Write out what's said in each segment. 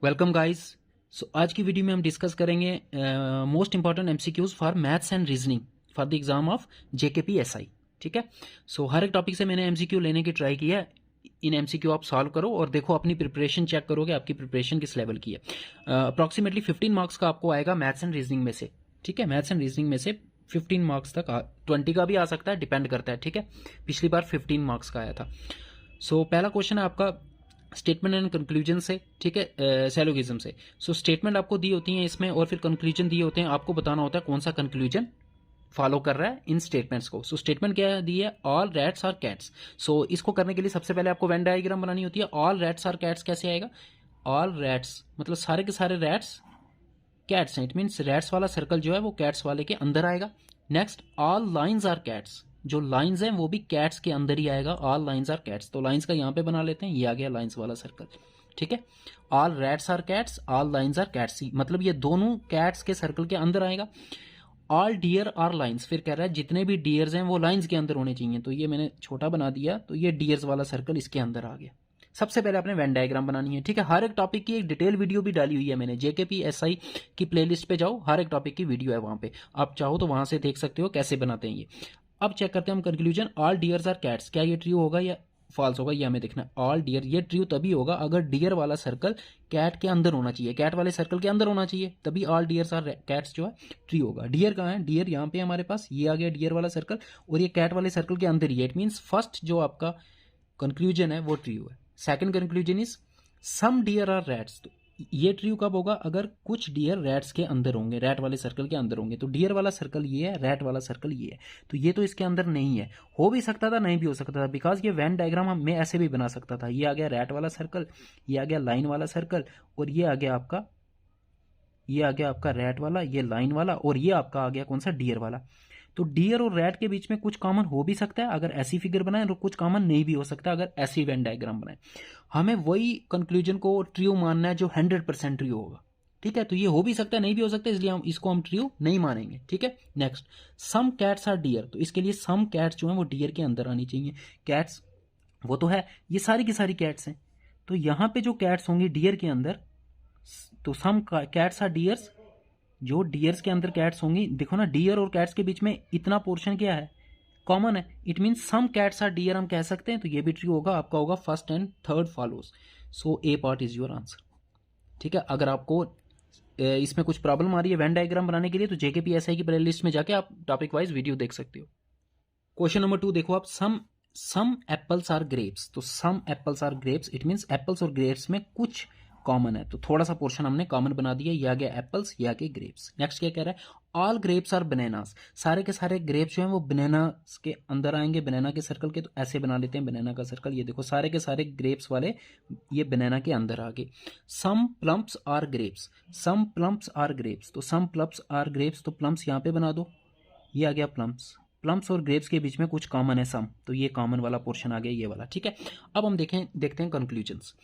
Welcome guys. सो आज की video में हम डिस्कस करेंगे most important MCQs for maths and reasoning for the exam of JKP SI. ठीक है। सो हर एक टॉपिक से मैंने एमसीक्यू लेने की ट्राई किया है। इन एमसीक्यू आप सॉल्व करो और देखो अपनी प्रिपरेशन चेक करोगे आपकी प्रिपरेशन किस लेवल की है। अप्रॉक्सीमेटली 15 मार्क्स का आपको आएगा मैथ्स एंड रीजनिंग में से। ठीक है, मैथ्स एंड रीजनिंग में से 15 मार्क्स तक 20 का भी आ सकता है, डिपेंड करता है। ठीक है, पिछली बार 15 मार्क्स का आया था। सो पहला क्वेश्चन है आपका स्टेटमेंट एंड कंक्लूजन से। ठीक है, सैलोगिज्म से। सो स्टेटमेंट आपको दी होती है इसमें और फिर कंक्लूजन दिए होते हैं। आपको बताना होता है कौन सा कंक्लूजन फॉलो कर रहा है इन स्टेटमेंट्स को। सो स्टेटमेंट क्या दी है? All rats are cats. So इसको करने के लिए सबसे पहले आपको वेन डायग्राम बनानी होती है। ऑल रैट्स आर कैट्स कैसे आएगा? ऑल रैट्स मतलब सारे के सारे रैट्स कैट्स हैं। इट मीन्स रैट्स वाला सर्कल जो है वो कैट्स वाले के अंदर आएगा। Next, all lines are cats. जो लाइंस हैं वो भी कैट्स के अंदर ही आएगा। ऑल लाइंस आर कैट्स, तो लाइंस का यहाँ पे बना लेते हैं, ये आ गया लाइंस वाला सर्कल। ठीक है, all rats are cats, all lines are cats, मतलब ये दोनों कैट्स के सर्कल के अंदर आएगा। ऑल डियर आर लाइंस, फिर कह रहा है जितने भी डियर्स हैं वो लाइंस के अंदर होने चाहिए, तो ये मैंने छोटा बना दिया, तो ये डियर्स वाला सर्कल इसके अंदर आ गया। सबसे पहले आपने वेन डायग्राम बनानी है। ठीक है, हर एक टॉपिक की एक डिटेल वीडियो भी डाली हुई है मैंने। जेकेपी एसआई की प्लेलिस्ट पे जाओ, हर एक टॉपिक की वीडियो है वहां पे, आप चाहो तो वहां से देख सकते हो कैसे बनाते हैं ये। अब चेक करते हैं हम conclusion. All deers are cats, क्या ये ट्रू होगा या फॉल्स होगा, ये हमें देखना है। ऑल डियर, ये ट्रू तभी होगा अगर डियर वाला सर्कल कैट के अंदर होना चाहिए, कैट वाले सर्कल के अंदर होना चाहिए, तभी ऑल डियर्स आर कैट्स जो है ट्रू होगा। डियर कहाँ है? डियर यहाँ पे हमारे पास, ये आ गया डियर वाला सर्कल, और ये कैट वाले सर्कल के अंदर ही है। इट मीन्स फर्स्ट जो आपका कंक्लूजन है वो ट्रू है। Second conclusion is some deer are rats, तो ये ट्रू कब होगा? अगर कुछ डियर रैट्स के अंदर होंगे, रैट वाले सर्कल के अंदर होंगे। तो डियर वाला सर्कल ये है, रैट वाला सर्कल ये है, तो ये तो इसके अंदर नहीं है। हो भी सकता था, नहीं भी हो सकता था, बिकॉज ये वेन डायग्राम मैं ऐसे भी बना सकता था। ये आ गया रैट वाला सर्कल, ये आ गया लाइन वाला सर्कल, और ये आ गया आपका, ये आ गया आपका रैट वाला, ये लाइन वाला, और ये आपका आ गया कौन सा? डियर वाला। तो डियर और रैट के बीच में कुछ कॉमन हो भी सकता है अगर ऐसी फिगर बनाए, और कुछ कॉमन नहीं भी हो सकता अगर ऐसी वेन डायग्राम बनाए। हमें वही कंक्लूजन को ट्रू मानना है जो 100% ट्रू होगा। ठीक है, तो ये हो भी सकता है, नहीं भी हो सकता, इसलिए हम इसको हम ट्रू नहीं मानेंगे। ठीक है, next, some cats are deer, तो इसके लिए सम कैट्स जो है वो डियर के अंदर आनी चाहिए। कैट्स वो तो है, ये सारी की सारी कैट्स हैं, तो यहां पे जो कैट्स होंगी डियर के अंदर, तो सम कैट्स आर डियर्स, जो डियर्स के अंदर कैट्स होंगी, देखो ना डियर और कैट्स के बीच में इतना पोर्शन क्या है? कॉमन है। It mean some cats are deer हम कह सकते हैं, तो ये भी ट्रू होगा। आपका होगा first and third follows, so A part is your answer. ठीक है, अगर आपको इसमें कुछ प्रॉब्लम आ रही है वेन डायग्राम बनाने के लिए, तो जेकेपी एसआई की प्लेलिस्ट में जाके आप टॉपिक वाइज वीडियो देख सकते हो। क्वेश्चन नंबर 2 देखो आप, सम एप्पल्स आर ग्रेप्स, तो some apples are grapes, it means apples और ग्रेप्स में कुछ कॉमन है, तो थोड़ा सा पोर्शन हमने कॉमन बना दिया। ये आ गया एप्पल्स, ये आ गए ग्रेप्स। नेक्स्ट क्या कह रहा है? ऑल ग्रेप्स आर बनानास, सारे के सारे ग्रेप्स जो हैं वो बनाना के अंदर आएंगे, बनाना के सर्कल के, तो ऐसे बना लेते हैं बनाना का सर्कल। ये देखो सारे के सारे ग्रेप्स वाले ये बनाना के अंदर आ गए। Some plums are grapes, some plums are grapes, तो सम प्लम्स आर ग्रेप्स, तो प्लम्स यहाँ पे बना दो, ये आ गया प्लम्स। प्लम्स और ग्रेप्स के बीच में कुछ कॉमन है सम, तो ये कॉमन वाला पोर्शन आ गया, ये वाला। ठीक है, अब हम देखते हैं conclusions.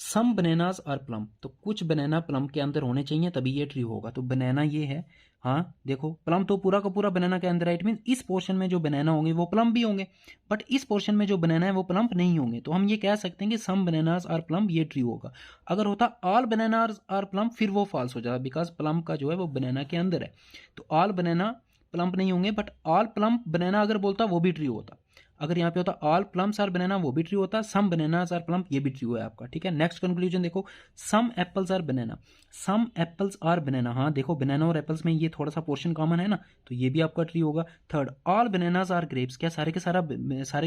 Some bananas are plum, तो कुछ बनाना प्लम के अंदर होने चाहिए तभी ये ट्रू होगा। तो बनाना ये है, हाँ देखो प्लम तो पूरा का पूरा बनाना के अंदर है। इट मीन इस पोर्शन में जो बनाना होंगे वो प्लम भी होंगे, बट इस पोर्शन में जो बनाना है वो प्लम नहीं होंगे, तो हम ये कह सकते हैं कि सम बनानास आर प्लम, ये ट्रू होगा। अगर होता ऑल बनानास आर प्लम, फिर वो फॉल्स हो जाता, बिकॉज प्लम का जो है वो बनाना के अंदर है, तो ऑल बनाना प्लम्प नहीं होंगे, बट ऑल प्लम्प बनाना अगर बोलता वो भी ट्रू होता। अगर यहाँ पे होता ऑल प्लम्स आर बनाना, वो भी ट्रू होता। सम बनानास आर प्लम्प, ये भी ट्रू है आपका। ठीक है, नेक्स्ट कंक्लूजन देखो, some apples are banana, some apples are banana, हाँ देखो बनाना और एप्पल्स में ये थोड़ा सा पोर्शन कॉमन है ना, तो ये भी आपका ट्रू होगा। Third, all bananas are grapes, क्या सारे के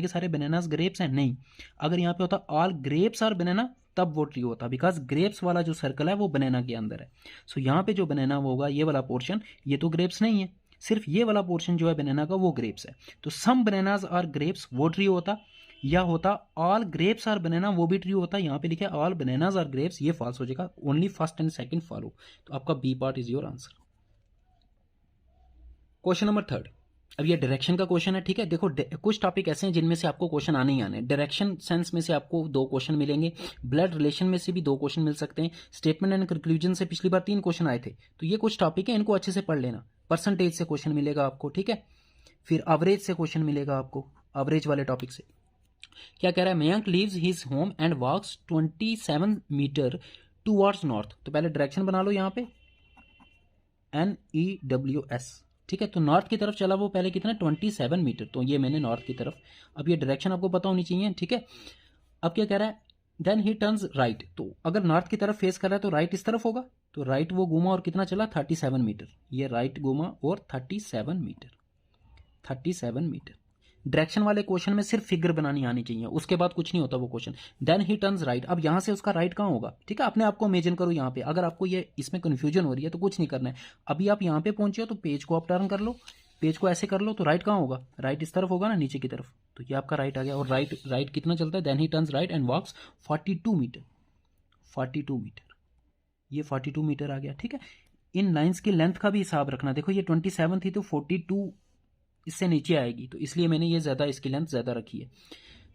सारे बनानास ग्रेप्स हैं? नहीं। अगर यहाँ पे होता ऑल ग्रेप्स आर बनाना, तब वो ट्रू होता, बिकॉज ग्रेप्स वाला जो सर्कल है वो बनाना के अंदर है। सो यहाँ पे जो बनाना होगा ये वाला पोर्शन, ये तो ग्रेप्स नहीं है, सिर्फ ये वाला पोर्शन जो है बनाना का वो ग्रेप्स है। तो सम बनानास आर ग्रेप्स वो ट्रू होता, या होता ऑल ग्रेप्स आर बनाना, वो भी ट्रू होता। यहाँ पे लिखा है ऑल बनानास आर ग्रेप्स, ये फॉल्स हो जाएगा, only first and second follow, तो आपका B part is your answer. Question number 3, अब ये डायरेक्शन का क्वेश्चन है। ठीक है, देखो कुछ टॉपिक ऐसे हैं जिनमें से आपको क्वेश्चन आने ही आने। डायरेक्शन सेंस में से आपको 2 क्वेश्चन मिलेंगे, ब्लड रिलेशन में से भी 2 क्वेश्चन मिल सकते हैं, स्टेटमेंट एंड कंक्लूजन से पिछली बार 3 क्वेश्चन आए थे। तो ये कुछ टॉपिक है, इनको अच्छे से पढ़ लेना। परसेंटेज से क्वेश्चन मिलेगा आपको, ठीक है, फिर एवरेज से क्वेश्चन मिलेगा आपको, एवरेज वाले टॉपिक से। क्या कह रहा है? Mayank leaves his home and walks 27 meter towards north. तो पहले डायरेक्शन बना लो यहाँ पे NEWS, ठीक है। तो नॉर्थ की तरफ चला वो पहले कितना 27 मीटर, तो ये मैंने नॉर्थ की तरफ। अब ये डायरेक्शन आपको पता होनी चाहिए, ठीक है। अब क्या कह रहा है, देन ही टर्न्स राइट। तो अगर नॉर्थ की तरफ फेस कर रहा है तो राइट इस तरफ होगा, तो राइट वो घूमा और कितना चला 37 मीटर, ये राइट घूमा और 37 मीटर, 37 मीटर। डायरेक्शन वाले क्वेश्चन में सिर्फ फिगर बनानी आनी चाहिए, उसके बाद कुछ नहीं होता वो question. Then he turns right, अब यहां से उसका राइट कहाँ होगा, ठीक है। अपने आप को इमेजिन करो यहाँ पे, अगर आपको ये इसमें कंफ्यूजन हो रही है तो कुछ नहीं करना है। अभी आप यहाँ पे पहुंचे हो तो पेज को आप टर्न कर लो, पेज को ऐसे कर लो, तो राइट कहाँ होगा, राइट इस तरफ होगा ना, नीचे की तरफ। तो ये आपका राइट आ गया, और राइट कितना चलता है, then he turns right and walks 42 meter, 42 meter, ये 42 मीटर आ गया, ठीक है। इन लाइंस की लेंथ का भी हिसाब रखना, देखो ये 27 थी तो 42 इससे नीचे आएगी, तो इसलिए मैंने ये ज़्यादा इसकी लेंथ ज़्यादा रखी है।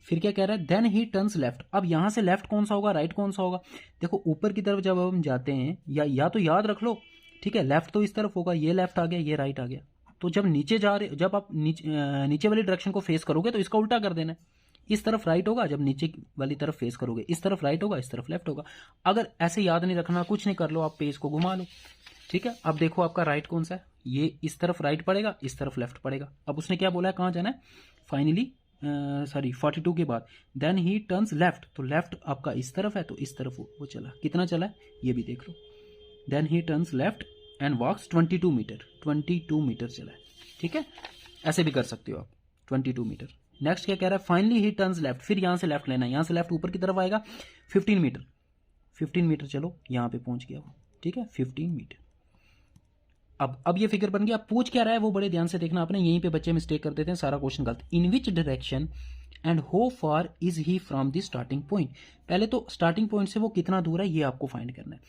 फिर क्या कह रहा है, देन ही टर्न्स लेफ्ट। अब यहाँ से लेफ्ट कौन सा होगा, राइट कौन सा होगा। देखो ऊपर की तरफ जब हम जाते हैं, या तो याद रख लो, ठीक है, लेफ्ट तो इस तरफ होगा, ये लेफ्ट आ गया, ये राइट आ गया। तो जब नीचे जा रहे, जब आप नीचे वाली डायरेक्शन को फेस करोगे तो इसका उल्टा कर देना है, इस तरफ राइट होगा, जब नीचे वाली तरफ फेस करोगे इस तरफ राइट होगा, इस तरफ लेफ्ट होगा। अगर ऐसे याद नहीं रखना, कुछ नहीं कर लो, आप पेज को घुमा लो, ठीक है। अब देखो आपका राइट कौन सा है, ये इस तरफ राइट पड़ेगा, इस तरफ लेफ्ट पड़ेगा। अब उसने क्या बोला है, कहाँ जाना है, फाइनली 42 के बाद देन ही टर्न्स लेफ्ट, तो लेफ्ट आपका इस तरफ है, तो इस तरफ वो चला, कितना चला है ये भी देख लो। Then he turns left and walks 22 metre, 22 metre चला है, ठीक है। ऐसे भी कर सकते हो आप, 22 मीटर। नेक्स्ट क्या कह रहा है, फाइनली ही टर्न्स लेफ्ट, फिर यहाँ से लेफ्ट लेना है, यहाँ से लेफ्ट ऊपर की तरफ आएगा 15 मीटर, 15 मीटर चलो यहाँ पे पहुंच गया वो, ठीक है, 15 मीटर। अब ये फिगर बन गया। अब पूछ क्या रहा है वो बड़े ध्यान से देखना आपने, यहीं पे बच्चे मिस्टेक कर देते हैं, सारा क्वेश्चन गलत। In which direction and how far is he from the starting point. पहले तो स्टार्टिंग पॉइंट से वो कितना दूर है ये आपको फाइंड करना है।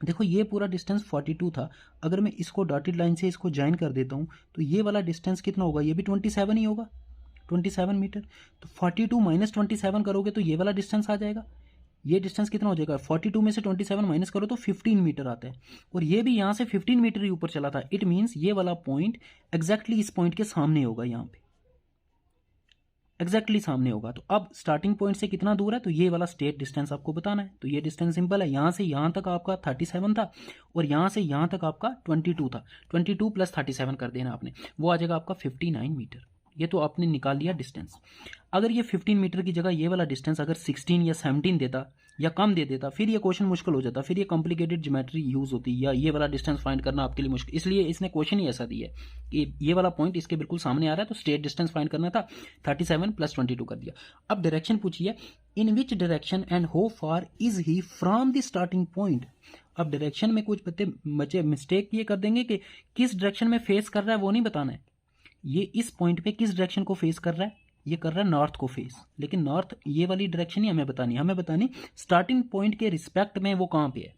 देखो ये पूरा डिस्टेंस 42 था, अगर मैं इसको डॉटेड लाइन से इसको ज्वाइन कर देता हूँ तो ये वाला डिस्टेंस कितना होगा, ये भी 27 ही होगा, 27 मीटर। तो 42 माइनस 27 करोगे तो ये वाला डिस्टेंस आ जाएगा। ये डिस्टेंस कितना हो जाएगा, 42 में से 27 माइनस करो तो 15 मीटर आता है, और ये भी यहाँ से 15 मीटर ही ऊपर चला था। इट मीन्स ये वाला पॉइंट एग्जैक्टली इस पॉइंट के सामने होगा, यहाँ पे एग्जैक्टली सामने होगा। तो अब स्टार्टिंग पॉइंट से कितना दूर है, तो ये वाला स्टेट डिस्टेंस आपको बताना है। तो ये डिस्टेंस सिंपल है, यहाँ से यहाँ तक आपका 37 था और यहाँ से यहाँ तक आपका 22 था, 22 प्लस 37 कर देना आपने, वो आ जाएगा आपका 59 मीटर। ये तो आपने निकाल लिया डिस्टेंस। अगर ये 15 मीटर की जगह ये वाला डिस्टेंस अगर 16 या 17 देता या कम दे देता, फिर ये क्वेश्चन मुश्किल हो जाता, फिर ये कॉम्प्लिकेटेड ज्योमेट्री यूज होती, या ये वाला डिस्टेंस फाइंड करना आपके लिए मुश्किल। इसलिए इसने क्वेश्चन ही ऐसा दिया है कि ये वाला पॉइंट इसके बिल्कुल सामने आ रहा है, तो स्टेट डिस्टेंस फाइंड करना था, 37 प्लस 22 कर दिया। अब डायरेक्शन पूछिए, in which direction and how far is he from the starting point. अब डायरेक्शन में कुछ बच्चे मिस्टेक ये कर देंगे कि किस डायरेक्शन में फेस कर रहा है वो नहीं बताना है। ये इस पॉइंट पे किस डायरेक्शन को फेस कर रहा है, ये कर रहा है नॉर्थ को फेस, लेकिन नॉर्थ ये वाली डायरेक्शन ही हमें बतानी, हमें बतानी स्टार्टिंग पॉइंट के रिस्पेक्ट में वो कहाँ पे है,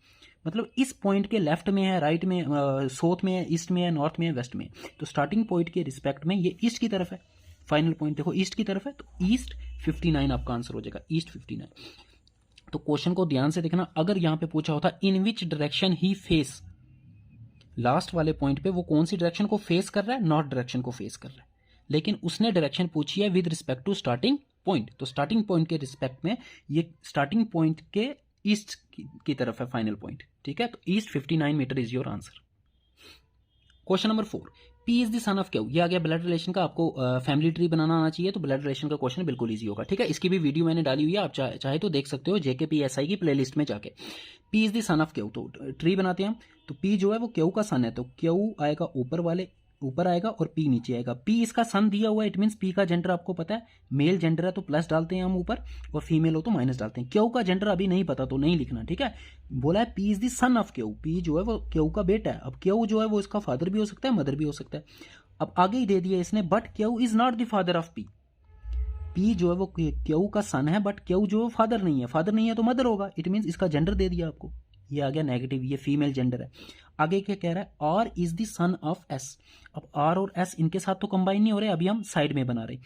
मतलब इस पॉइंट के लेफ्ट में है, राइट में, साउथ में है, ईस्ट में है, नॉर्थ में है, वेस्ट में है। तो स्टार्टिंग पॉइंट के रिस्पेक्ट में ये ईस्ट की तरफ है, फाइनल पॉइंट देखो ईस्ट की तरफ है, तो ईस्ट 59 आपका आंसर हो जाएगा, ईस्ट 59। तो क्वेश्चन को ध्यान से देखना, अगर यहाँ पे पूछा होता in which direction he face, last वाले पॉइंट पे वो कौन सी डायरेक्शन को फेस कर रहा है, नॉर्थ डायरेक्शन को फेस कर रहा है, लेकिन उसने डायरेक्शन पूछी है with respect to starting point. तो स्टार्टिंग पॉइंट के रिस्पेक्ट में ये स्टार्टिंग पॉइंट के ईस्ट की तरफ है फाइनल पॉइंट, ठीक है। तो east 59 meter is your answer. Question number 4, P is the son of Q. ये आ गया ब्लड रिलेशन का, आपको फैमिली ट्री बनाना आना चाहिए, तो ब्लड रिलेशन का क्वेश्चन बिल्कुल इजी होगा, ठीक है। इसकी भी वीडियो मैंने डाली हुई है, आप चाहे तो देख सकते हो JKPSI की प्लेलिस्ट में जाके। P is the son of Q, तो ट्री बनाते हैं हम। तो पी जो है वो क्यू का सन है, तो क्यू आएगा ऊपर आएगा और पी नीचे आएगा। पी इसका सन दिया हुआ है, इट मीन्स पी का जेंडर आपको पता है, मेल जेंडर है तो प्लस डालते हैं हम ऊपर, और फीमेल हो तो माइनस डालते हैं। क्यू का जेंडर अभी नहीं पता तो नहीं लिखना, ठीक है। बोला है P is the son of Q, P जो है वो क्यू का बेटा है। अब क्यू जो है वो इसका फादर भी हो सकता है, मदर भी हो सकता है। अब आगे ही दे दिया इसने, but Q is not the father of P. P जो है वो क्यू का सन है, बट क्यू जो है फादर नहीं है, फादर नहीं है तो मदर होगा, इट मीन्स इसका जेंडर दे दिया आपको, ये आ गया नेगेटिव, ये फीमेल जेंडर है। आगे क्या कह रहा है, R is the son of S. अब आर और एस इनके साथ तो कंबाइन नहीं हो रहे, अभी हम साइड में बना रहे।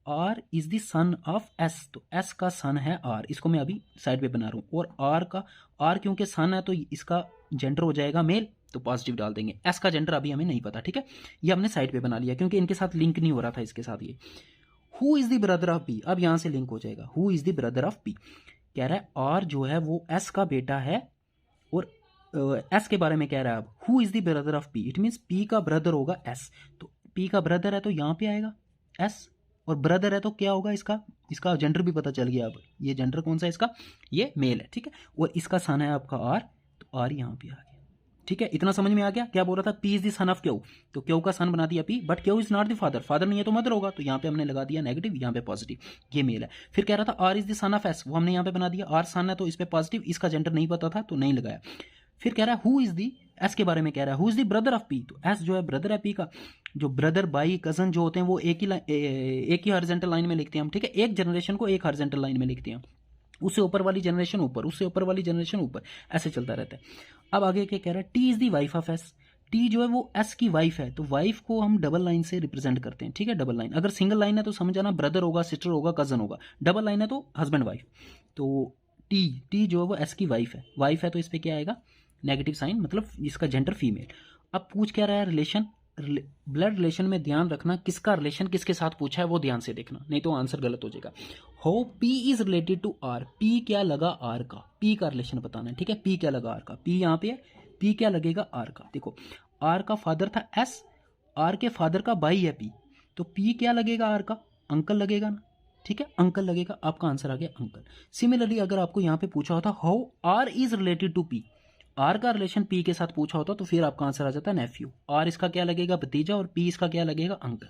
R is the son of S, तो एस का सन है आर, इसको मैं अभी साइड में बना रहा हूँ। और आर क्योंकि सन है तो इसका जेंडर हो जाएगा मेल, तो पॉजिटिव डाल देंगे। एस का जेंडर अभी हमें नहीं पता, ठीक है, ये हमने साइड पे बना लिया क्योंकि इनके साथ लिंक नहीं हो रहा था इसके साथ ये। Who is the brother of P, अब यहां से लिंक हो जाएगा, who is the brother of P. कह रहा है आर जो है वो एस का बेटा है, और एस के बारे में कह रहा है अब, who is the brother of P, it means P का ब्रदर होगा एस। तो पी का ब्रदर है तो यहाँ पे आएगा एस, और ब्रदर है तो क्या होगा इसका, इसका जेंडर भी पता चल गया। अब ये जेंडर कौन सा है इसका, ये मेल है, ठीक है। और इसका सन है आपका आर, तो आर यहाँ पे आ गया, ठीक है। इतना समझ में आ गया। क्या बोल रहा था, P is the son of Q, तो क्यू का सन बना दिया P, but Q is not the father, father नहीं है तो मदर होगा, तो यहाँ पे हमने लगा दिया नेगेटिव, यहाँ पे पॉजिटिव, ये मेल है। फिर कह रहा था R is the son of S, वो हमने यहाँ पे बना दिया, आर सन है तो इस पे पॉजिटिव, इसका जेंडर नहीं पता था तो नहीं लगाया। फिर कह रहा है हु इज दी, एस के बारे में कह रहा है who is the brother of P, तो एस जो है ब्रदर है पी का। जो ब्रदर भाई कजन जो होते हैं वो एक ही हॉरिजॉन्टल लाइन में लिखते हैं हम, ठीक है। एक जनरेशन को एक हॉरिजॉन्टल लाइन में लिखते हैं, उससे ऊपर वाली जनरेशन ऊपर, उससे ऊपर वाली जनरेशन ऊपर, ऐसे चलता रहता है। अब आगे क्या कह रहा है, T is the wife of S, T जो है वो एस की वाइफ है, तो वाइफ को हम डबल लाइन से रिप्रेजेंट करते हैं, ठीक है। डबल लाइन, अगर सिंगल लाइन है तो समझ आना ब्रदर होगा, सिस्टर होगा, कजन होगा, डबल लाइन है तो हस्बैंड वाइफ। तो टी जो है वो एस की वाइफ है तो इस पर क्या आएगा, नेगेटिव साइन, मतलब इसका जेंडर फीमेल। अब पूछ क्या रहा है, रिलेशन, ब्लड रिलेशन में ध्यान रखना किसका रिलेशन किसके साथ पूछा है वो ध्यान से देखना, नहीं तो आंसर गलत हो जाएगा। How P is related to R, P क्या लगा आर का, पी का रिलेशन बताना है, ठीक है। पी क्या लगा आर का, पी यहाँ पे है, पी क्या लगेगा आर का। देखो आर का फादर था एस, आर के फादर का भाई है पी, तो पी क्या लगेगा आर का, अंकल लगेगा ना, ठीक है, अंकल लगेगा। आपका आंसर आ गया अंकल। सिमिलरली अगर आपको यहाँ पे पूछा होता how R is related to P, R का रिलेशन पी के साथ पूछा होता तो फिर आपका आंसर आ जाता है नेफ्यू, आर इसका क्या लगेगा भतीजा, और पी इसका क्या लगेगा अंकल,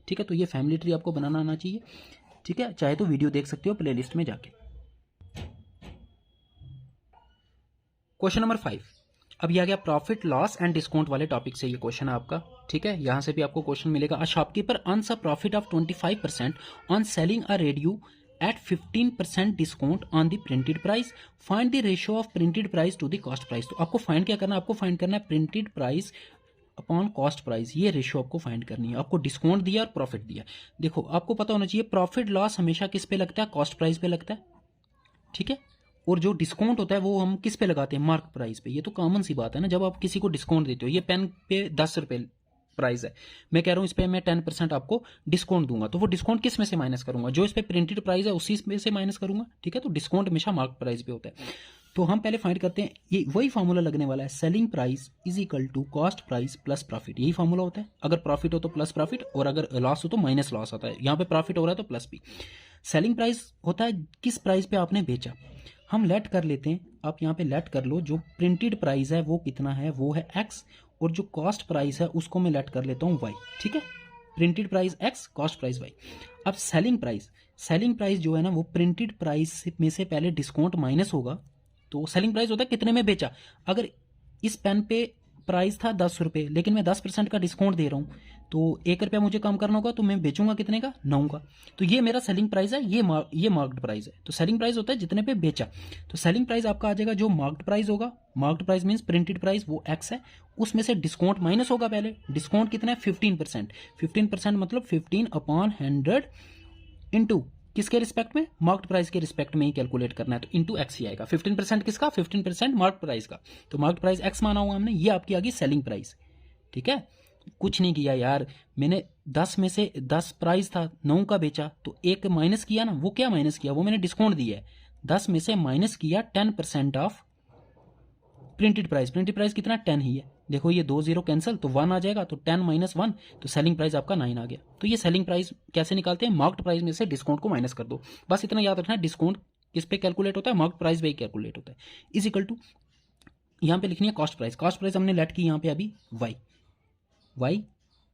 ठीक है। तो ये फैमिली ट्री आपको बनाना आना चाहिए, ठीक है। चाहे तो वीडियो देख सकते हो प्लेलिस्ट में जाके। क्वेश्चन नंबर 5, अब ये आ गया प्रॉफिट लॉस एंड डिस्काउंट वाले टॉपिक से ये क्वेश्चन है आपका, ठीक है। यहां से भी आपको क्वेश्चन मिलेगा, a shopkeeper earns a profit of 25% on selling a radio at 15% discount on the printed price, find the ratio of printed price to the cost price. तो आपको फाइंड क्या करना है, आपको फाइंड करना है printed price upon cost price, ये ratio आपको फाइंड करनी है। आपको डिस्काउंट दिया और प्रॉफिट दिया, देखो आपको पता होना चाहिए प्रॉफिट लॉस हमेशा किस पे लगता है, कॉस्ट प्राइस पे लगता है, ठीक है। और जो डिस्काउंट होता है वो हम किस पे लगाते हैं, मार्क प्राइस पे। ये तो कॉमन सी बात है ना, जब आप किसी को डिस्काउंट देते हो, ये पेन पे 10 रुपये प्राइस है, मैं कह रहा हूँ इस पर मैं 10% आपको डिस्काउंट दूंगा, तो वो डिस्काउंट किस में से माइनस करूंगा, जो इस पर प्रिंटेड प्राइस है उसी में से माइनस करूंगा, ठीक है। तो डिस्काउंट हमेशा मार्क प्राइस पे होता है। तो हम पहले फाइंड करते हैं, ये वही फॉर्मूला लगने वाला है, selling price is equal to cost price plus profit, यही फॉर्मूला होता है। अगर प्रॉफिट हो तो प्लस प्रॉफिट, और अगर लॉस हो तो माइनस लॉस होता है। यहाँ पे प्रॉफिट हो रहा है तो प्लस पी। सेलिंग प्राइस होता है किस प्राइस पे आपने बेचा, हम लेट कर लेते हैं, आप यहाँ पे लेट कर लो, जो प्रिंटेड प्राइस है वो कितना है, वो है एक्स, और जो कॉस्ट प्राइस है उसको मैं लेट कर लेता हूँ वाई, ठीक है। Printed price X, cost price Y. अब सेलिंग प्राइस जो है ना वो प्रिंटेड प्राइस में से पहले डिस्काउंट माइनस होगा, तो सेलिंग प्राइस होता है कितने में बेचा। अगर इस पेन पे प्राइस था 10 रुपये, लेकिन मैं 10% का डिस्काउंट दे रहा हूँ, तो 1 रुपया मुझे कम करना होगा, तो मैं बेचूंगा कितने का, 9 का। तो ये मेरा सेलिंग प्राइस है, ये मार्क्ड प्राइस है। तो सेलिंग प्राइस होता है जितने पे बेचा, तो सेलिंग प्राइस आपका आ जाएगा जो मार्क्ड प्राइस होगा, marked price means printed price वो एक्स है, उसमें से डिस्काउंट माइनस होगा पहले, डिस्काउंट कितना है 15%, 15% मतलब 15/100 इंटू किसके रिस्पेक्ट में, मार्क्ड प्राइस के रिस्पेक्ट में ही कैलकुलेट करना है, तो इंटू एक्स ही आएगा। 15% किसका, 15% मार्क्ड प्राइस का, तो मार्क्ड प्राइस एक्स माना हुआ हमने, ये आपकी आ गई सेलिंग प्राइस, ठीक है। कुछ नहीं किया यार, मैंने 10 में से 10 प्राइस था, 9 का बेचा, तो एक माइनस किया ना, वो क्या माइनस किया, वो मैंने डिस्काउंट दिया है, 10 में से माइनस किया 10% ऑफ प्रिंटेड प्राइस कितना 10 ही है, देखो ये 2 0 कैंसिल, तो 1 आ जाएगा, तो 10 - 1, तो सेलिंग प्राइस आपका 9 आ गया। तो ये सेलिंग प्राइस कैसे निकालते हैं, मार्क्ड प्राइस में से डिस्काउंट को माइनस कर दो, बस इतना याद रखना है। डिस्काउंट किस पे कैलकुलेट होता है, मार्क्ड प्राइस पे कैलकुलेट होता है, इज इक्वल टू यहाँ पे लिखनी है कॉस्ट प्राइस हमने लेट की यहाँ पे अभी वाई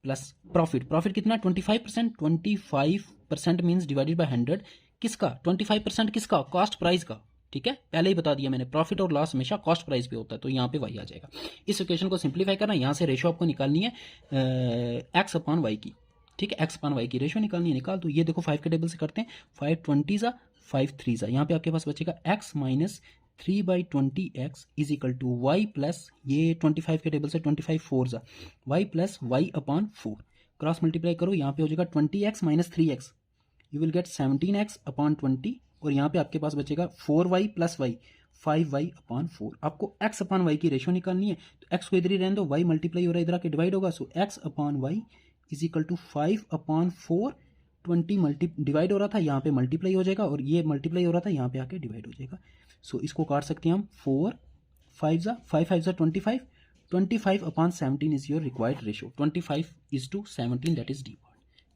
प्लस प्रॉफिट कितना 25%, 25% मीन्स डिवाइडेड बाय 100, किसका 25% किसका, कॉस्ट प्राइस का, ठीक है। पहले ही बता दिया मैंने, प्रॉफिट और लॉस हमेशा कॉस्ट प्राइस पे होता है, तो यहाँ पे वाई आ जाएगा। इस इक्वेशन को सिंप्लीफाई करना, यहाँ से रेशो आपको निकालनी है एक्स अपॉन वाई की, ठीक है। एक्स अपॉन वाई की रेशो निकालनी है, निकाल। तो ये देखो 5 के टेबल से करते हैं, 5 20 5 3 यहाँ पे आपके पास बचेगा X minus 3/20x is equal to Y plus, ये 25 के टेबल से 25 4 Y plus Y upon 4, cross multiply करो, यहाँ पे हो जाएगा 20x - 3x, you will gate 17x upon 20, और यहाँ पे आपके पास बचेगा 4y plus Y, 5y upon 4। आपको x अपॉन वाई की रेशो निकालनी है, तो x को इधर ही रहने दो, y मल्टीप्लाई हो रहा है इधर आके डिवाइड होगा, so x upon Y is equal to 5/4, 20 divide हो रहा था यहाँ पे मल्टीप्लाई हो जाएगा, और ये मल्टीप्लाई हो रहा था यहाँ पे आके डिवाइड हो जाएगा। सो इसको काट सकते हैं हम, 4 5 5 25, 25/17 is your required ratio, 25:17, that is D part.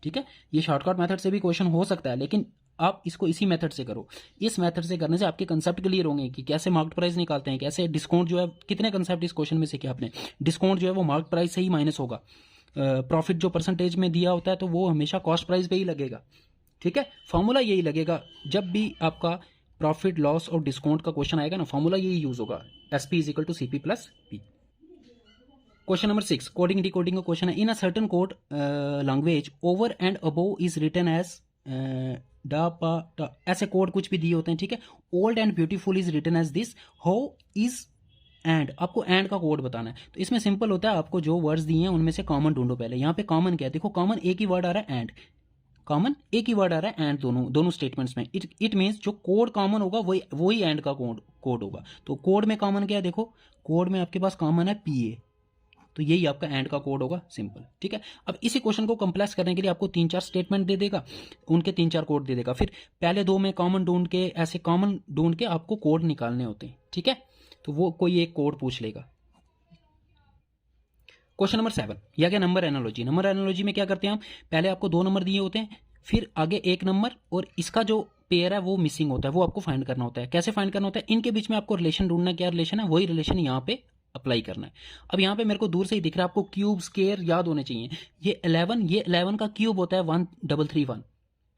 ठीक है, ये शॉर्टकट मेथड से भी क्वेश्चन हो सकता है, लेकिन आप इसको इसी मेथड से करो। इस मेथड से करने से आपके कंसेप्ट क्लियर होंगे कि कैसे मार्केट प्राइस निकालते हैं, कैसे डिस्काउंट जो है, कितने कंसेप्ट इस क्वेश्चन में सीखे आपने। डिस्काउंट जो है वो मार्केट प्राइस से ही माइनस होगा, प्रॉफिट जो परसेंटेज में दिया होता है तो वो हमेशा कॉस्ट प्राइस पे ही लगेगा। ठीक है, फॉर्मूला यही लगेगा जब भी आपका प्रॉफिट लॉस और डिस्काउंट का क्वेश्चन आएगा ना, फॉर्मूला यही यूज होगा, SP = CP + P। Question number 6, coding decoding का क्वेश्चन है। In a certain code language over and above is written as ऐसे कोड कुछ भी दिए होते हैं। ठीक है, old and beautiful is written as this, how is and, आपको एंड का कोड बताना है। तो इसमें सिंपल होता है, आपको जो वर्ड्स दिए हैं उनमें से कॉमन ढूंढो पहले। यहाँ पे कॉमन क्या है, देखो कॉमन एक ही वर्ड आ रहा है एंड, कॉमन एक ही वर्ड आ रहा है एंड, दोनों स्टेटमेंट्स में। इट मीन्स जो कोड कॉमन होगा वही एंड का कोड होगा। तो कोड में कॉमन क्या है, देखो कोड में आपके पास कॉमन है PA, तो यही आपका एंड का कोड होगा, सिंपल। ठीक है, अब इसी क्वेश्चन को कंप्लेक्स करने के लिए आपको 3-4 स्टेटमेंट दे देगा, उनके 3-4 कोड दे देगा, फिर पहले 2 में कॉमन ढूंढ के, ऐसे कॉमन ढूंढ के आपको कोड निकालने होते हैं। ठीक है, तो वो कोई एक कोड पूछ लेगा। क्वेश्चन नंबर 7, यह क्या, नंबर एनालॉजी। नंबर एनालॉजी में क्या करते हैं हम, पहले आपको 2 नंबर दिए होते हैं, फिर आगे 1 नंबर और इसका जो पेयर है वो मिसिंग होता है, वो आपको फाइंड करना होता है। कैसे फाइंड करना होता है, इनके बीच में आपको रिलेशन ढूंढना है, क्या रिलेशन है, वही रिलेशन यहाँ पे अप्लाई करना है। अब यहाँ पे मेरे को दूर से ही दिख रहा है, आपको क्यूब स्केयर याद होने चाहिए। ये 11 का क्यूब होता है 1331,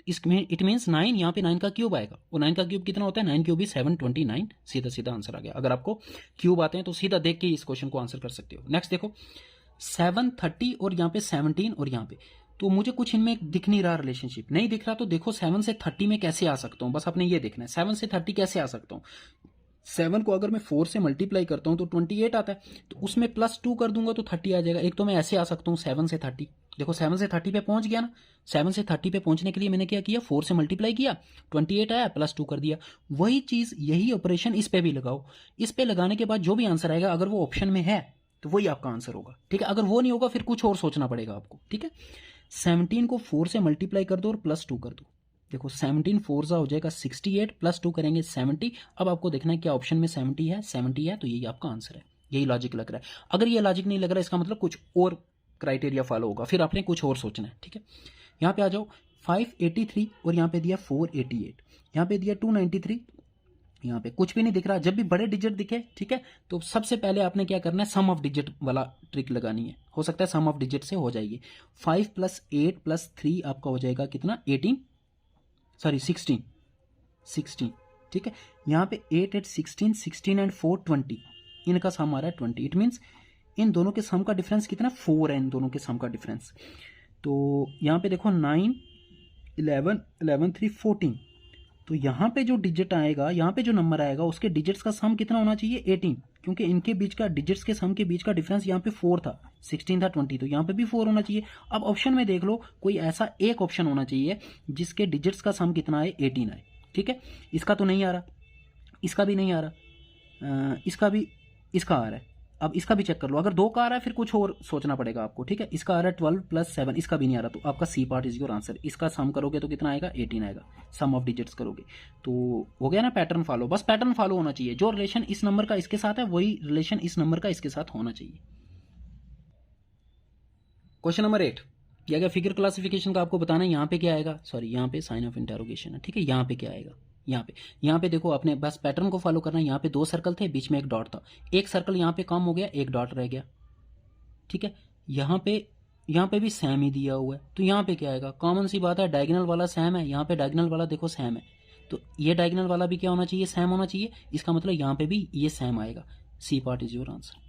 इसमें इट मीन्स 9, यहाँ पे 9 का क्यूब आएगा, और 9 का क्यूब कितना होता है, 9 क्यूब भी 729, सीधा सीधा आंसर आ गया। अगर आपको क्यूब आते हैं तो सीधा देख के इस क्वेश्चन को आंसर कर सकते हो। नेक्स्ट देखो 730 और यहाँ पे 17 और यहाँ पे, तो मुझे कुछ इनमें दिख नहीं रहा, रिलेशनशिप नहीं दिख रहा। तो देखो 7 से 30 में कैसे आ सकता हूँ, बस आपने ये देखना है 7 से 30 कैसे आ सकता हूँ। 7 को अगर मैं 4 से मल्टीप्लाई करता हूँ तो 28 आता है, तो उसमें +2 कर दूंगा तो 30 आ जाएगा। एक तो मैं ऐसे आ सकता हूँ 7 से 30, देखो 7 से 30 पे पहुंच गया ना। 7 से 30 पे पहुंचने के लिए मैंने क्या किया, 4 से मल्टीप्लाई किया, 28 आया, +2 कर दिया। वही चीज, यही ऑपरेशन इस पे भी लगाओ। इस पे लगाने के बाद जो भी आंसर आएगा, अगर वो ऑप्शन में है तो वही आपका आंसर होगा। ठीक है, अगर वो नहीं होगा फिर कुछ और सोचना पड़ेगा आपको। ठीक है, 17 को 4 से मल्टीप्लाई कर दो और +2 कर दो, देखो 17 4 हो जाएगा 68, +2 करेंगे 70। अब आपको देखना है क्या ऑप्शन में 70 है, तो यही आपका आंसर है। यही लॉजिक लग रहा है। अगर ये लॉजिक नहीं लग रहा है, इसका मतलब कुछ और क्राइटेरिया फॉलो होगा, फिर आपने कुछ और सोचना है। ठीक है, यहाँ पे आ जाओ 583 और यहाँ पे दिया 488, यहाँ पे दिया 293, यहाँ पे कुछ भी नहीं दिख रहा। जब भी बड़े डिजिट दिखे, ठीक है, तो सबसे पहले आपने क्या करना है, सम ऑफ डिजिट वाला ट्रिक लगानी है। हो सकता है सम ऑफ डिजिट से हो जाएगी। 5 + 8 + 3 आपका हो जाएगा कितना, 16। ठीक है, यहाँ पे 8 8 16, 16 एंड 4 20, इनका सम आ रहा है 20। इट मीन्स इन दोनों के सम का डिफरेंस कितना, 4 है इन दोनों के सम का डिफरेंस। तो यहाँ पे देखो 9 11 11 3 14, तो यहाँ पे जो डिजिट आएगा, यहाँ पे जो नंबर आएगा, उसके डिजिट्स का सम कितना होना चाहिए, 18, क्योंकि इनके बीच का डिजिट्स के सम के बीच का डिफरेंस यहाँ पे 4 था, 16 था 20, तो यहाँ पे भी 4 होना चाहिए। अब ऑप्शन में देख लो, कोई ऐसा एक ऑप्शन होना चाहिए जिसके डिजिट्स का सम कितना आए, 18 आए। ठीक है, इसका तो नहीं आ रहा, इसका भी नहीं आ रहा, इसका आ रहा है। अब इसका भी चेक कर लो, अगर 2 का आ रहा है फिर कुछ और सोचना पड़ेगा आपको। ठीक है, इसका आ रहा है 12 + 7, इसका भी नहीं आ रहा, तो आपका C part is your answer. इसका सम करोगे तो कितना आएगा, 18 आएगा, सम ऑफ डिजिट्स करोगे तो हो गया ना। पैटर्न फॉलो, बस पैटर्न फॉलो होना चाहिए। जो रिलेशन इस नंबर का इसके साथ है, वही रिलेशन इस नंबर का इसके साथ होना चाहिए। क्वेश्चन नंबर 8, ये अगर फिगर क्लासिफिकेशन का आपको बताना है, यहाँ पे क्या आएगा, सॉरी यहाँ पे साइन ऑफ इंटरोगेशन है। ठीक है, यहाँ पे क्या आएगा, यहाँ पे देखो, आपने बस पैटर्न को फॉलो करना है। यहाँ पे 2 सर्कल थे, बीच में एक डॉट था, एक सर्कल यहाँ पे कम हो गया, एक डॉट रह गया। ठीक है, यहाँ पे भी सेम ही दिया हुआ है, तो यहाँ पे क्या आएगा, कॉमन सी बात है, डायगोनल वाला सेम है, यहाँ पे डायगोनल वाला देखो सेम है, तो ये डायगोनल वाला भी क्या होना चाहिए, सेम होना चाहिए। इसका मतलब यहाँ पे भी ये सेम आएगा। C part is your answer.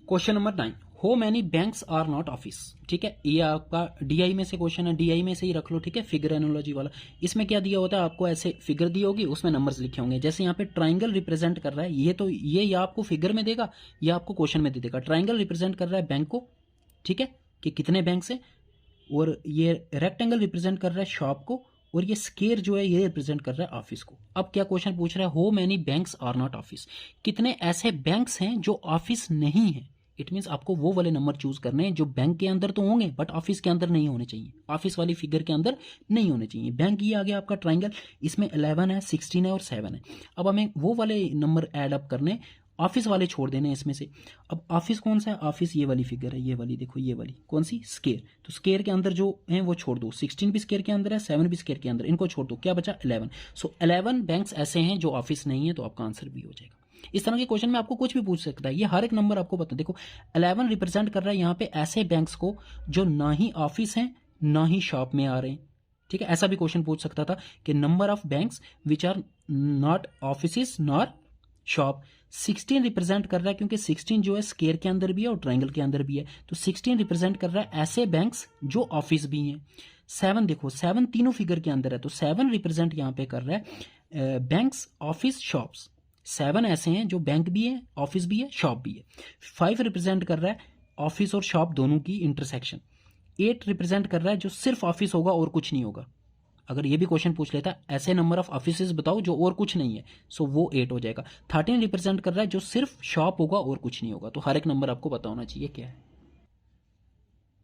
Question number 9, how many banks are not office. ठीक है, ये आपका डीआई में से क्वेश्चन है, डीआई में से ही रख लो। ठीक है, फिगर एनोलॉजी वाला। इसमें क्या दिया होता है, आपको ऐसे फिगर दी होगी, उसमें नंबर्स लिखे होंगे। जैसे यहाँ पे ट्राइंगल रिप्रेजेंट कर रहा है, ये तो ये या आपको फिगर में देगा या आपको क्वेश्चन में दे देगा। ट्राइंगल रिप्रेजेंट कर रहा है बैंक को, ठीक है, कि कितने बैंक से, और ये रेक्टेंगल रिप्रेजेंट कर रहा है शॉप को, और ये स्केयर जो है ये रिप्रेजेंट कर रहा है ऑफिस को। अब क्या क्वेश्चन पूछ रहा है, how many banks are not office, कितने ऐसे बैंक्स हैं जो ऑफिस नहीं है। इट मीन्स आपको वो वाले नंबर चूज करने हैं जो बैंक के अंदर तो होंगे बट ऑफिस के अंदर नहीं होने चाहिए, ऑफिस वाली फिगर के अंदर नहीं होने चाहिए। बैंक ये आ गया आपका ट्राइंगल, इसमें 11 है, 16 है और 7 है। अब हमें वो वाले नंबर ऐड अप करने, ऑफिस वाले छोड़ देने इसमें से। अब ऑफिस कौन सा है? ऑफिस ये वाली फिगर है, ये वाली देखो, ये वाली कौन सी? स्केयर। तो स्केयर के अंदर जो है वो छोड़ दो, 16 भी स्केयर के अंदर है, 7 भी स्केयर के अंदर, इनको छोड़ दो, क्या बचा? 11। सो 11 बैंक्स ऐसे हैं जो ऑफिस नहीं है, तो आपका आंसर भी हो जाएगा। इस तरह के क्वेश्चन में आपको कुछ भी पूछ सकता है, ये हर एक नंबर आपको पता है। देखो 11 रिप्रेजेंट कर रहा है यहाँ पे ऐसे बैंक्स को जो ना ही ऑफिस हैं ना ही शॉप में आ रहे हैं, ठीक है। ऐसा भी क्वेश्चन पूछ सकता था कि number of banks which are not office nor shop. 16 represent कर रहा है क्योंकि 16 जो है स्केयर के अंदर भी है और ट्रायंगल के अंदर भी है, तो 16 रिप्रेजेंट कर रहा है ऐसे बैंक्स जो ऑफिस भी हैं। 7 देखो, 7 तीनों फिगर के अंदर है, तो 7 रिप्रेजेंट यहाँ पे कर रहा है बैंक्स, ऑफिस, शॉप्स। 7 ऐसे हैं जो बैंक भी है, ऑफिस भी है, शॉप भी है। 5 रिप्रेजेंट कर रहा है ऑफिस और शॉप दोनों की इंटरसेक्शन। 8 रिप्रेजेंट कर रहा है जो सिर्फ ऑफिस होगा और कुछ नहीं होगा। अगर ये भी क्वेश्चन पूछ लेता ऐसे नंबर ऑफ ऑफिसेज बताओ जो और कुछ नहीं है, सो वो 8 हो जाएगा। 13 रिप्रेजेंट कर रहा है जो सिर्फ शॉप होगा और कुछ नहीं होगा। तो हर एक नंबर आपको पता होना चाहिए क्या है।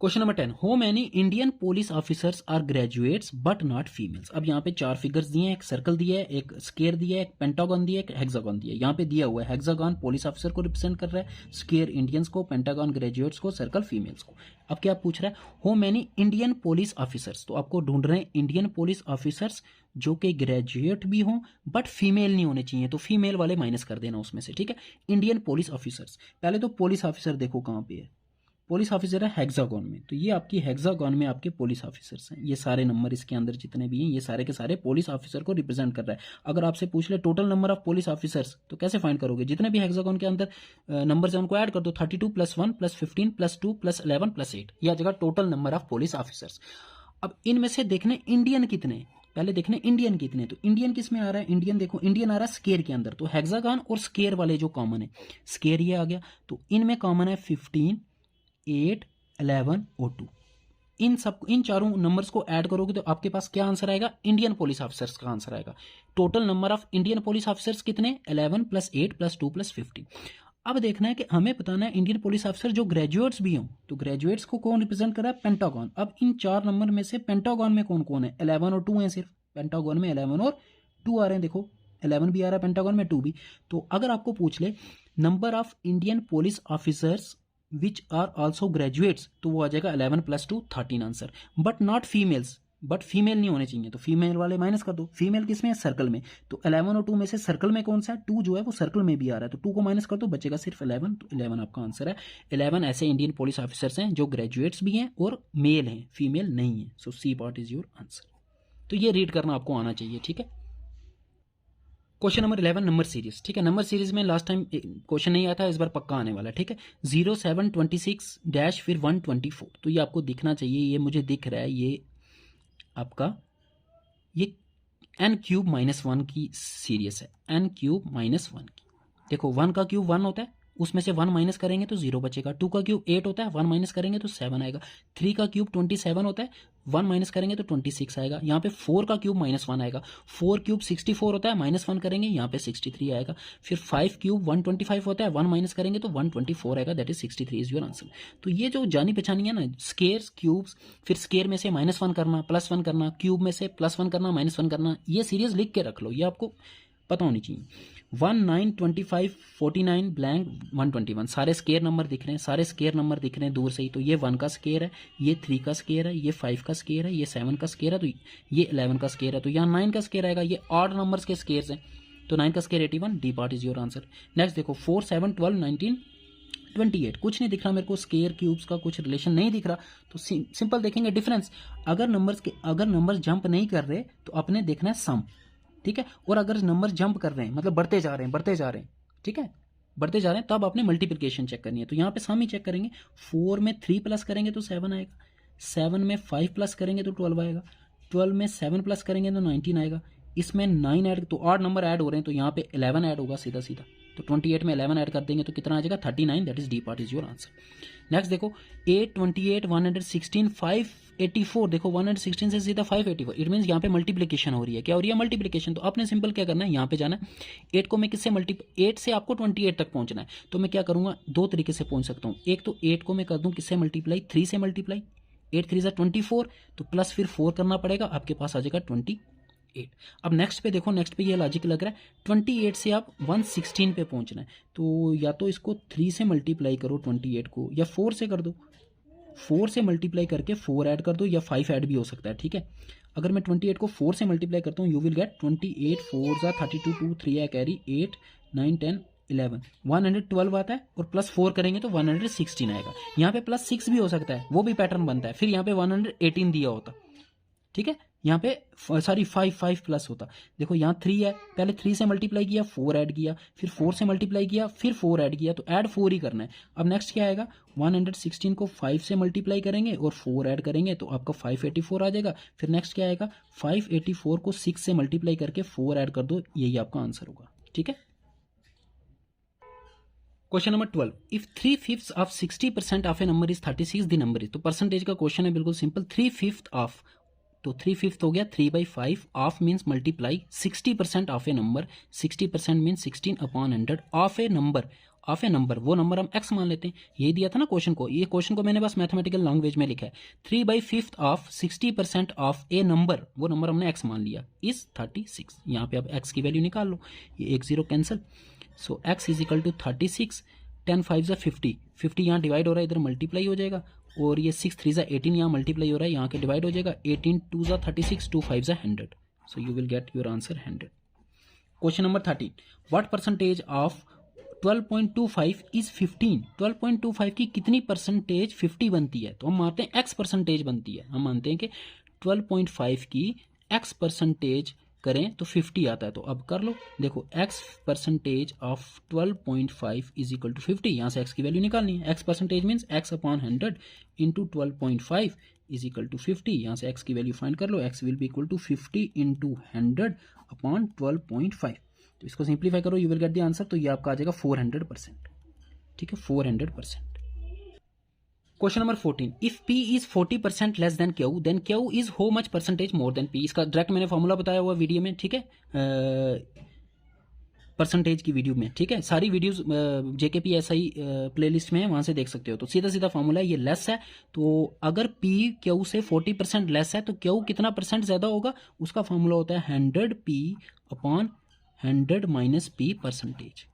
Question number 10, how many Indian police officers are graduates but not females. अब यहाँ पे 4 फिगर्स दिए हैं, एक सर्कल दिया है, एक स्क्वायर दिया है, एक पेंटागन दिया है, एक हेक्सागन दिया है। यहाँ पे दिया हुआ है हेक्सागन पुलिस ऑफिसर को रिप्रेजेंट कर रहा है, स्क्वायर इंडियंस को, पेंटागन ग्रेजुएट्स को, सर्कल फीमेल्स को। अब क्या पूछ रहा है? How many Indian police officers, तो आपको ढूंढ रहे हैं इंडियन पुलिस ऑफिसर्स जो कि ग्रेजुएट भी हों बट फीमेल नहीं होने चाहिए, तो फीमेल वाले माइनस कर देना उसमें से, ठीक है। इंडियन पुलिस ऑफिसर्स, पहले तो पुलिस ऑफिसर देखो कहाँ पे है, पुलिस ऑफिसर है हेक्सागन में, तो ये आपकी हेक्सागन में आपके पुलिस ऑफिसर्स हैं। ये सारे नंबर इसके अंदर जितने भी हैं ये सारे के सारे पुलिस ऑफिसर को रिप्रेजेंट कर रहा है। अगर आपसे पूछ ले total number of police officers, तो कैसे फाइंड करोगे? जितने भी हेक्सागन के अंदर नंबर है उनको ऐड कर दो, 32 + 1 + 15 + 2 + 11 + 8, यह जगह total number of police officers. अब इनमें से देखने इंडियन कितने, पहले देखने इंडियन कितने, तो इंडियन किस में आ रहा है? इंडियन देखो, इंडियन आ रहा है स्केयर के अंदर, तो हेक्सागन और स्केयर वाले जो कॉमन है, स्केयर ये आ गया, तो इनमें कॉमन है 15, 8, 11 और 2। इन चारों नंबर्स को ऐड करोगे तो आपके पास क्या आंसर आएगा? इंडियन पुलिस ऑफिसर्स का आंसर आएगा। Total number of Indian police officers कितने? 11 + 8 + 2 + 15। अब देखना है कि हमें बताना है इंडियन पुलिस ऑफिसर जो ग्रेजुएट्स भी हों, तो ग्रेजुएट्स को कौन रिप्रेजेंट कर रहा है? पेंटागन। अब इन 4 नंबर में से पेंटागन में कौन कौन है? 11 और 2 हैं सिर्फ, पेंटागन में 11 और 2 आ रहे हैं। देखो 11 भी आ रहा है पेंटागन में, 2 भी। तो अगर आपको पूछ ले number of Indian police officers which are also graduates, तो वो आ जाएगा 11 + 2 13 answer. But not females, but female नहीं होने चाहिए, तो फीमेल वाले माइनस कर दो। फीमेल किस में है? सर्कल में। तो 11 और 2 में से सर्कल में कौन सा है? 2 जो है वो सर्कल में भी आ रहा है, तो 2 को माइनस कर दो, बचेगा सिर्फ 11, तो 11 आपका आंसर है। 11 ऐसे इंडियन पुलिस ऑफिसर्स हैं जो ग्रेजुएट्स भी हैं और मेल हैं, फीमेल नहीं है। So C part is your answer. तो ये रीड करना आपको आना चाहिए, ठीक है। क्वेश्चन नंबर 11, नंबर सीरीज, ठीक है। नंबर सीरीज में लास्ट टाइम क्वेश्चन नहीं आया था, इस बार पक्का आने वाला है, ठीक है। 0726 डैश फिर 124, तो ये आपको दिखना चाहिए, ये मुझे दिख रहा है, ये आपका ये n³ - 1 की सीरीज है, n³ - 1 की। देखो 1 का क्यूब 1 होता है, उसमें से 1 माइनस करेंगे तो 0 बचेगा। 2 का क्यूब 8 होता है, 1 माइनस करेंगे तो 7 आएगा। 3 का क्यूब 27 होता है, 1 माइनस करेंगे तो 26 आएगा। यहाँ पे 4 का क्यूब -1 आएगा। 4 क्यूब 64 होता है, -1 करेंगे यहाँ पे 63 आएगा। फिर 5 क्यूब 125 होता है, 1 माइनस करेंगे तो 124 आएगा, that is 63 is your answer. तो ये जो जानी पहचानी है ना, स्केयर्स, क्यूब्स, फिर स्केयर में से -1 करना, +1 करना, क्यूब में से +1 करना, -1 करना, ये सीरीज लिख के रख लो, ये आपको पता होनी चाहिए। 1, 9, 25, 49 ब्लैंक 121 सारे स्केयर नंबर दिख रहे हैं, सारे स्केयर नंबर दिख रहे हैं दूर से ही। तो ये 1 का स्केयर है, ये 3 का स्केयर है, ये 5 का स्केयर है, ये 7 का स्केयर है, तो ये 11 का स्केयर है। तो यहाँ 9 का स्केयर आएगा। ये ऑड नंबर्स के स्केयर्स हैं, तो 9 का square 81, D part is your answer. Next देखो 4, 7, 12, 19, 28, कुछ नहीं दिख रहा मेरे को, स्केयर क्यूब्स का कुछ रिलेशन नहीं दिख रहा। तो सिंपल देखेंगे डिफरेंस। अगर नंबर्स जंप नहीं कर रहे तो अपने देखना है सम, ठीक है। और अगर नंबर जंप कर रहे हैं, मतलब बढ़ते जा रहे हैं, ठीक है, बढ़ते जा रहे हैं, तब आपने मल्टीप्लिकेशन चेक करनी है। तो यहाँ पे सम ही चेक करेंगे। 4 में 3 प्लस करेंगे तो 7 आएगा, 7 में 5 प्लस करेंगे तो 12 आएगा, 12 में 7 प्लस करेंगे तो 19 आएगा, इसमें 9 ऐड, तो 8 नंबर ऐड हो रहे हैं, तो यहाँ पे 11 ऐड होगा सीधा सीधा। तो 28 में 11 ऐड कर देंगे तो कितना आ जाएगा 39, that is D part is your answer. Next देखो 8, 28, 116, 584, देखो 116 से सीधा 584, इट मीन्स यहाँ पे मल्टीप्लीकेशन हो रही है। क्या हो रही है? मल्टीप्लीकेशन। तो आपने सिंपल क्या करना है, यहाँ पे जाना है, 8 को मैं किससे 8 से आपको 28 तक पहुंचना है, तो मैं क्या करूंगा, दो तरीके से पहुंच सकता हूँ। एक तो 8 को मैं कर दूं किससे मल्टीप्लाई, 3 से मल्टीप्लाई, 8 3 24, तो प्लस फिर 4 करना पड़ेगा, आपके पास आ जाएगा 28। अब नेक्स्ट पे देखो, नेक्स्ट पे ये लॉजिक लग रहा है, 28 से आप 116 पे पहुंचना है, तो या तो इसको 3 से मल्टीप्लाई करो 28 को, या 4 से कर दो, 4 से मल्टीप्लाई करके 4 ऐड कर दो, या 5 ऐड भी हो सकता है, ठीक है। अगर मैं 28 को 4 से मल्टीप्लाई करता हूँ, यू विल गेट 28 4 जा 32, 2 3 है कैरी, 8 9 10 11, 112 आता है, और प्लस 4 करेंगे तो 116 आएगा। यहाँ पे प्लस 6 भी हो सकता है, वो भी पैटर्न बनता है, फिर यहाँ पे 118 दिया होता, ठीक है। यहाँ पे सॉरी 5 प्लस होता, देखो यहाँ 3 है, पहले 3 से मल्टीप्लाई किया, 4 ऐड किया, फिर 4 से मल्टीप्लाई किया, फिर 4 ऐड किया, तो ऐड 4 ही करना है। अब नेक्स्ट क्या आएगा, 116 को 5 से मल्टीप्लाई करेंगे और 4 ऐड करेंगे तो आपका 584 आ जाएगा। फिर नेक्स्ट क्या आएगा, 584 को 6 से मल्टीप्लाई करके 4 ऐड कर दो, यही आपका आंसर होगा, ठीक है। Question number 12, if 3/5 of 60% of A number is 36 the number is, तो परसेंटेज का क्वेश्चन है, बिल्कुल सिंपल। 3/5 ऑफ, तो 3/5 हो गया 3/5, of means multiply, 60% of A number, 60% means 16/100 of A number, of A number, वो नंबर हम x मान लेते हैं, यही दिया था ना क्वेश्चन को, ये क्वेश्चन को मैंने बस मैथमेटिकल लैंग्वेज में लिखा है। 3/5 ऑफ 60% ऑफ ए नंबर, वो नंबर हमने x मान लिया, इज 36। यहाँ पे अब x की वैल्यू निकाल लो, ये 1 0 cancel, so x is equal to 36, 10 5 जा 50, 50 यहाँ डिवाइड हो रहा है, इधर मल्टीप्लाई हो जाएगा, और ये 6 3 जा 18 यहाँ मल्टीप्लाई हो रहा है, यहाँ के डिवाइड हो जाएगा, 18 2 जा 36, 2 5 जा 100, so you will get your answer 100। Question number 13, what percentage of 12.25 is 15, 12.25 की कितनी परसेंटेज 50 बनती है, तो हम मानते हैं x परसेंटेज बनती है, हम मानते हैं कि 12.5 की x परसेंटेज करें तो 50 आता है, तो अब कर लो, देखो x percentage of 12.5 is equal to 50, यहाँ से x की वैल्यू निकालनी है, x percentage means x upon 100 into 12.5 is equal to 50, यहाँ से x की वैल्यू फाइंड कर लो, x will be equal to 50 into 100 upon 12.5, तो इसको सिंप्लीफाई करो, you will get the answer, तो ये आपका आ जाएगा 400%, ठीक है, 400%। Question number 14, if P is 40% less than Q, then Q is how much percentage more than P, इसका डायरेक्ट मैंने फॉर्मूला बताया हुआ वीडियो में, ठीक है, परसेंटेज की वीडियो में, ठीक है, सारी वीडियोस JKP SI प्लेलिस्ट में है, वहां से देख सकते हो। तो सीधा सीधा फॉर्मूला है, ये लेस है, तो अगर P Q से 40% लेस है तो Q कितना परसेंट ज्यादा होगा, उसका फॉर्मूला होता है 100P upon 100 minus P percentage,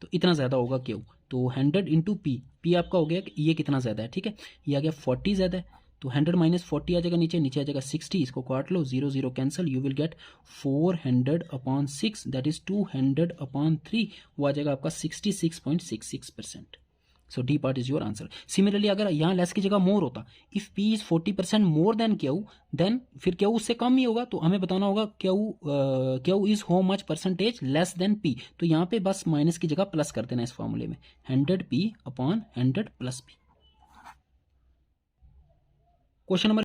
तो इतना ज्यादा होगा Q, तो 100 इंटू P आपका हो गया कि ये कितना ज्यादा है, ठीक है, ये आ गया 40 ज्यादा है, तो 100 माइनस 40 आ जाएगा नीचे, नीचे आ जाएगा 60, इसको काट लो, 0 0 cancel, you will get 400 upon 6 that is 200 upon 3, वो आ जाएगा आपका 66.66%, so D part is your answer. Similarly अगर यहाँ लेस की जगह मोर होता, if P is 40% more than Q, then फिर Q उससे कम ही होगा, तो हमें बताना होगा Q is how much percentage less than P, तो यहाँ पे बस माइनस की जगह प्लस कर देना इस फॉर्मूले में, 100P upon 100 plus P। Question number